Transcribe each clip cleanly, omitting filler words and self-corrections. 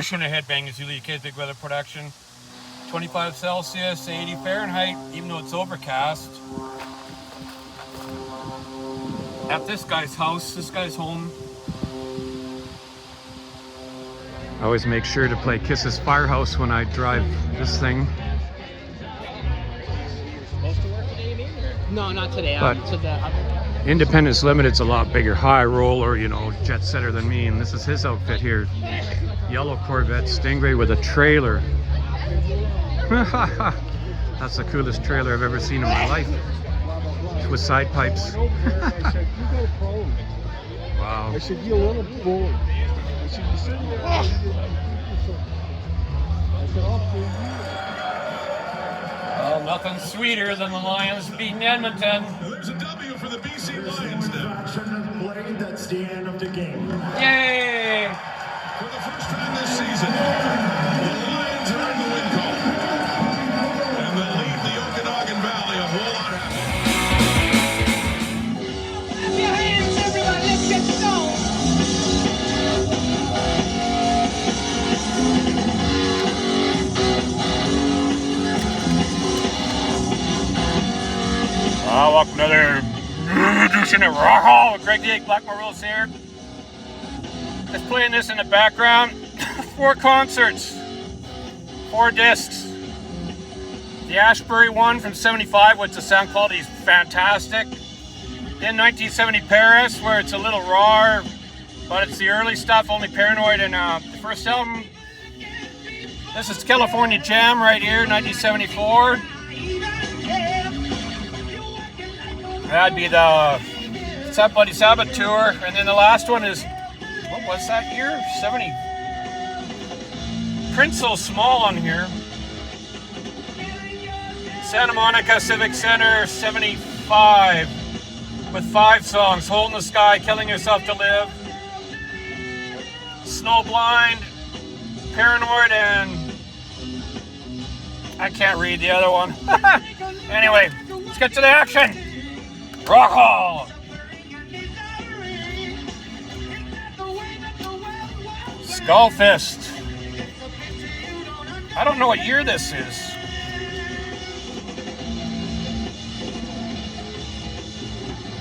pushing a headbang is usually big weather production. 25 Celsius, 80 Fahrenheit, even though it's overcast. At this guy's house, this guy's home. I always make sure to play Kiss's Firehouse when I drive this thing. No, not today. But Independence Limited's a lot bigger high roller, you know, jet setter than me, and this is his outfit here. Yellow Corvette Stingray with a trailer. That's the coolest trailer I've ever seen in my life. With side pipes. Wow. I said, you're a little bored. I said, you said you're I said, well, nothing sweeter than the Lions beating Edmonton. There's a W for the BC Lions now. That's the end of the game. Yay! For the first time this season, the Lions are in the win column. And they'll leave the Okanagan Valley a whole lot happier. Clap your hands, everybody. Let's get stoned. Welcome to another edition of Rawk with Greg the Blackmore Rules here. Just playing this in the background. 4 concerts, 4 discs. The Ashbury one from '75, which the sound quality is fantastic. Then 1970 Paris, where it's a little raw, but it's the early stuff, only Paranoid, and the first album. This is California Jam right here, 1974. That'd be the Bloody Sabbath tour, and then the last one is, what was that year? 70. Print's so small on here. Santa Monica Civic Center, 75, with 5 songs: Hole in the Sky, Killing Yourself to Live, Snowblind, Paranoid, and I can't read the other one. Anyway, let's get to the action. Rock Hall! Skullfist. I don't know what year this is.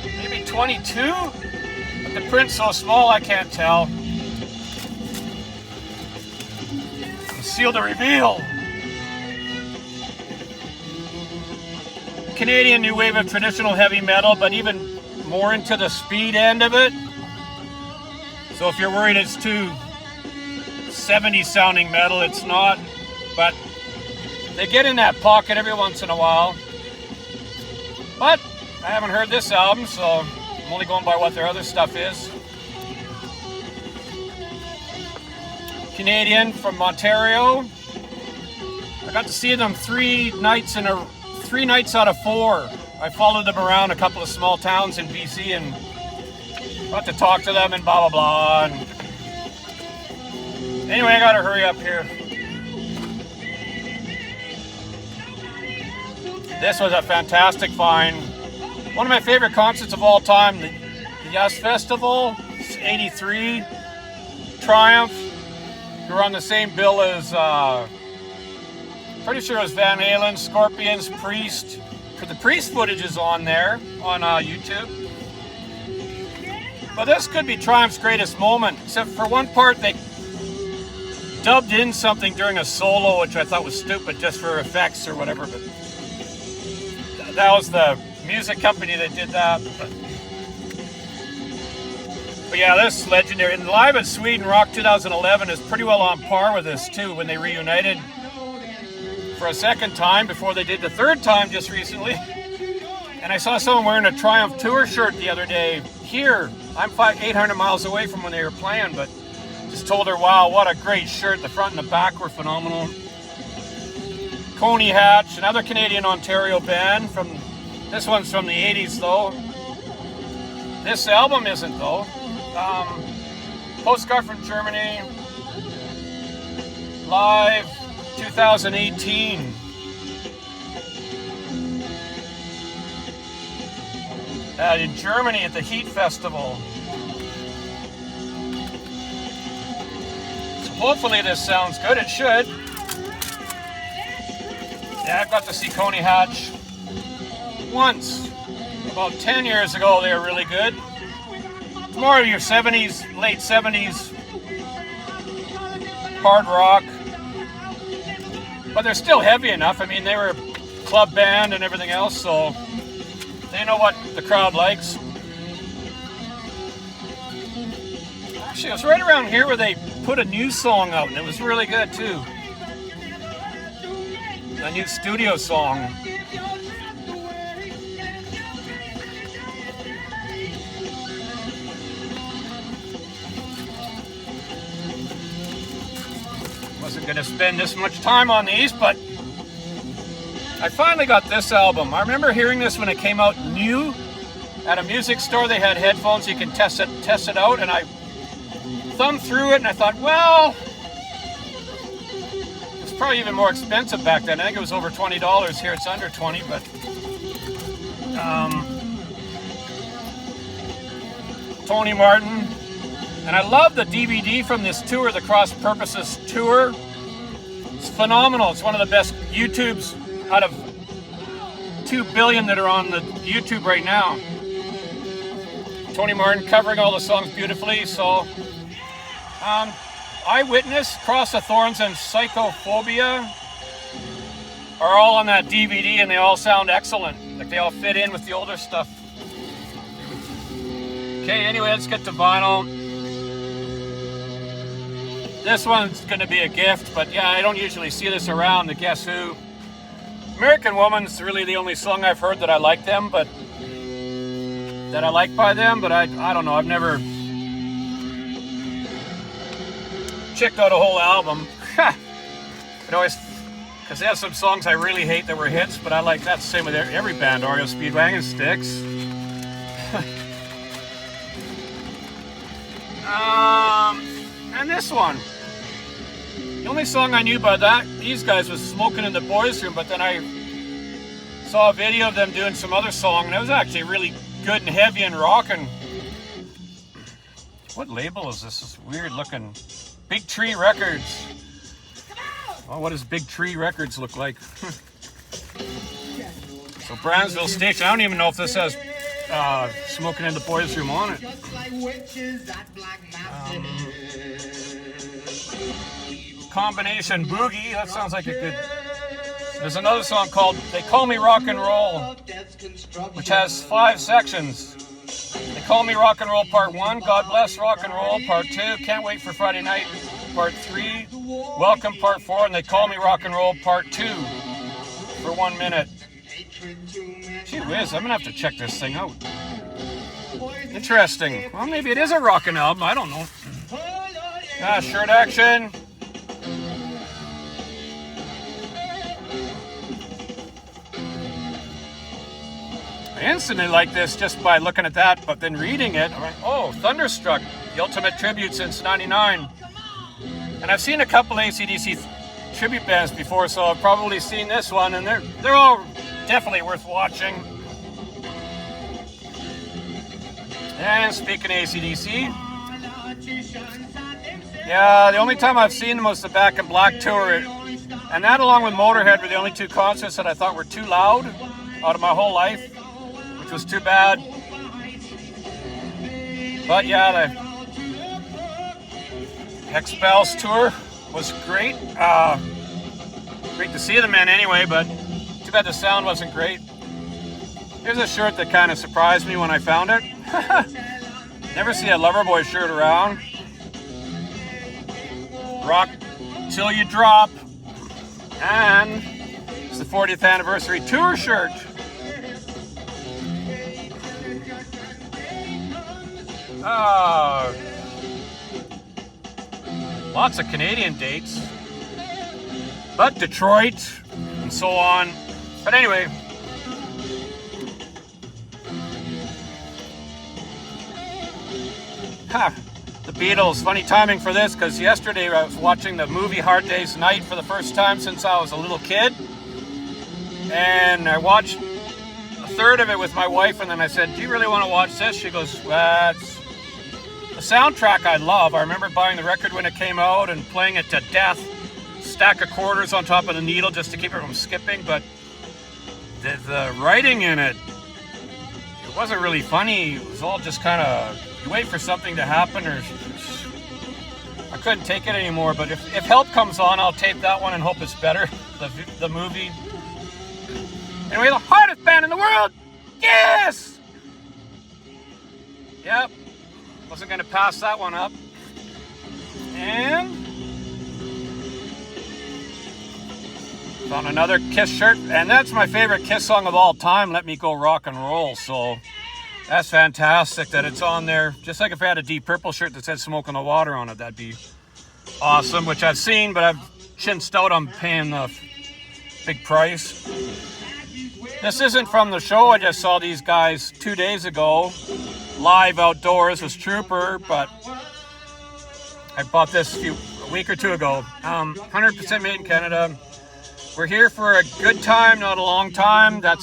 Maybe 22? But the print's so small I can't tell. Seal the reveal. Canadian new wave of traditional heavy metal, but even more into the speed end of it. So if you're worried it's too 70s sounding metal, it's not. But they get in that pocket every once in a while. But I haven't heard this album, so I'm only going by what their other stuff is. Canadian from Ontario. I got to see them 3 nights out of 4. I followed them around a couple of small towns in BC and got to talk to them and blah blah blah. And anyway, I gotta hurry up here. This was a fantastic find. One of my favorite concerts of all time, the Yes Festival, 83, Triumph. We were on the same bill as pretty sure it was Van Halen, Scorpions, Priest. For the Priest footage is on there, on YouTube. But this could be Triumph's greatest moment, except for one part they dubbed in something during a solo, which I thought was stupid, just for effects or whatever. But that was the music company that did that. But yeah, this is legendary. And Live at Sweden Rock 2011 is pretty well on par with this too, when they reunited for a second time before they did the third time just recently. And I saw someone wearing a Triumph Tour shirt the other day here. I'm 800 miles away from when they were playing, but just told her, wow, what a great shirt. The front and the back were phenomenal. Coney Hatch, another Canadian Ontario band. This one's from the 80s though. This album isn't though. Postcard from Germany. Live 2018. In Germany at the Heat Festival. So Hopefully this sounds good. It should. Yeah, I've got to see Coney Hatch once. About 10 years ago, they were really good. It's more of your 70s, late 70s hard rock. But they're still heavy enough. I mean, they were a club band and everything else, so they know what the crowd likes. Actually, it was right around here where they put a new song out, and it was really good too. A new studio song. Wasn't going to spend this much time on these, but I finally got this album. I remember hearing this when it came out new at a music store. They had headphones, you can test it out, and I thumbed through it and I thought, well, it's probably even more expensive back then. I think it was over $20. Here it's under 20, but Tony Martin. And I love the DVD from this tour, the Cross Purposes tour. It's phenomenal. It's one of the best YouTubes out of 2 billion that are on the YouTube right now. Tony Martin covering all the songs beautifully. So Eyewitness, Cross of Thorns, and Psychophobia are all on that DVD, and they all sound excellent. Like they all fit in with the older stuff. Okay, anyway, let's get to vinyl. This one's going to be a gift, but yeah, I don't usually see this around. The Guess Who. American Woman's really the only song I've heard that I like them, but that I like by them, but I don't know. I've never checked out a whole album. It always, because they have some songs I really hate that were hits, but I like that. Same with every band. REO Speedwagon, Styx. And this one. The only song I knew by these guys was Smoking in the Boys' Room, but then I saw a video of them doing some other song, and it was actually really good and heavy and rocking. What label is this? This weird looking Big Tree Records. Well, what does Big Tree Records look like? So Brownsville Station. I don't even know if this has Smoking in the Boys' Room on it. Combination Boogie. That sounds like a good... There's another song called They Call Me Rock and Roll, which has 5 sections. They Call Me Rock and Roll Part 1, God Bless Rock and Roll Part 2, Can't Wait for Friday Night Part 3, Welcome Part 4, and They Call Me Rock and Roll Part 2 for 1 minute. Gee whiz, I'm gonna have to check this thing out. Interesting. Well, maybe it is a rockin' album, I don't know. Shirt action. I instantly like this just by looking at that, but then reading it, I'm like, oh, Thunderstruck, the ultimate tribute since '99. And I've seen a couple AC/DC tribute bands before, so I've probably seen this one, and they're all definitely worth watching. And speaking of AC/DC, yeah, the only time I've seen them was the Back in Black tour, and that along with Motorhead were the only 2 concerts that I thought were too loud out of my whole life, which was too bad. But yeah, the Hexpals tour was great. Great to see them in anyway, but too bad the sound wasn't great. Here's a shirt that kind of surprised me when I found it. Never see a Loverboy shirt around. Rock Till You Drop. And it's the 40th anniversary tour shirt. Lots of Canadian dates, but Detroit and so on. But anyway, the Beatles. Funny timing for this, because yesterday I was watching the movie Hard Day's Night for the first time since I was a little kid, and I watched a third of it with my wife, and then I said, do you really want to watch this? She goes, well, it's a soundtrack I love. I remember buying the record when it came out and playing it to death. Stack of quarters on top of the needle just to keep it from skipping, but the writing in it, it wasn't really funny. It was all just kind of, you wait for something to happen, or I couldn't take it anymore. But if Help comes on, I'll tape that one and hope it's better, the movie. Anyway, the hardest band in the world, yes! Yep, wasn't gonna pass that one up. And found another Kiss shirt, and that's my favorite Kiss song of all time, Let Me Go Rock and Roll. So that's fantastic that it's on there. Just like if I had a Deep Purple shirt that said Smoke on the Water on it, that'd be awesome, which I've seen, but I've chinsed out on paying the big price. This isn't from the show. I just saw these guys 2 days ago, live outdoors with Trooper, but I bought this a week or two ago. 100% made in Canada. We're here for a good time, not a long time. I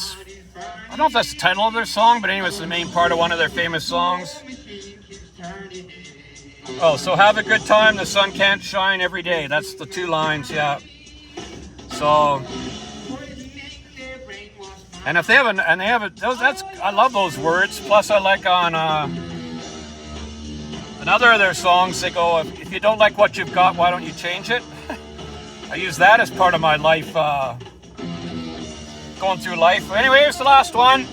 don't know if that's the title of their song, but anyway, it's the main part of one of their famous songs. Oh, so have a good time, the sun can't shine every day. That's the 2 lines, yeah. So, and if they have I love those words. Plus I like on another of their songs, they go, if you don't like what you've got, why don't you change it? I use that as part of my life, going through life. Anyway, here's the last one.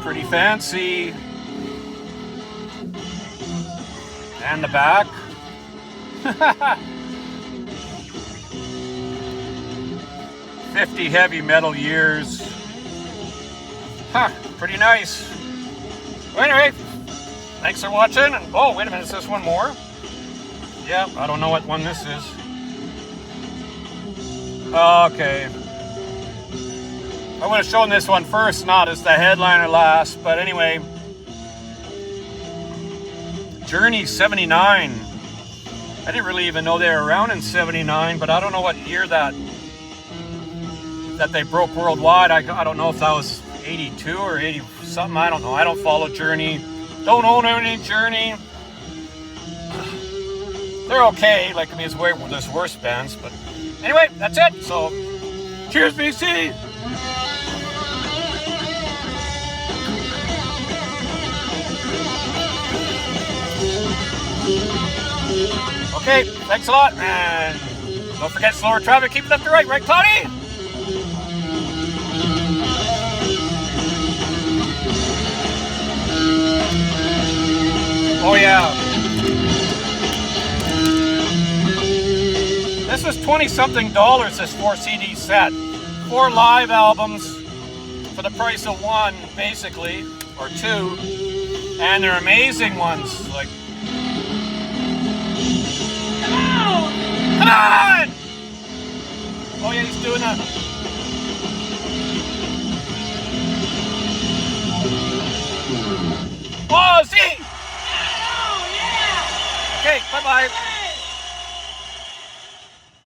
Pretty fancy. And the back. 50 heavy metal years. Huh, pretty nice. Well, anyway, thanks for watching. And, oh, wait a minute, is this one more? Yeah, I don't know what one this is. Okay. I would have shown this one first, not as the headliner last, but anyway. Journey 79. I didn't really even know they were around in 79, but I don't know what year that they broke worldwide. I don't know if that was 82 or 80 something, I don't know. I don't follow Journey. Don't own any Journey. They're okay. Like, I mean, there's worse bands, but anyway, that's it. So, cheers, BC. Okay, thanks a lot, and don't forget slower traffic, keep it left to right, Cloudy? Oh yeah. This was $20-something, this 4 CD set. 4 live albums for the price of 1, basically, or 2. And they're amazing ones, like, come on! Oh yeah, he's doing that. Oh, see! Okay, bye-bye.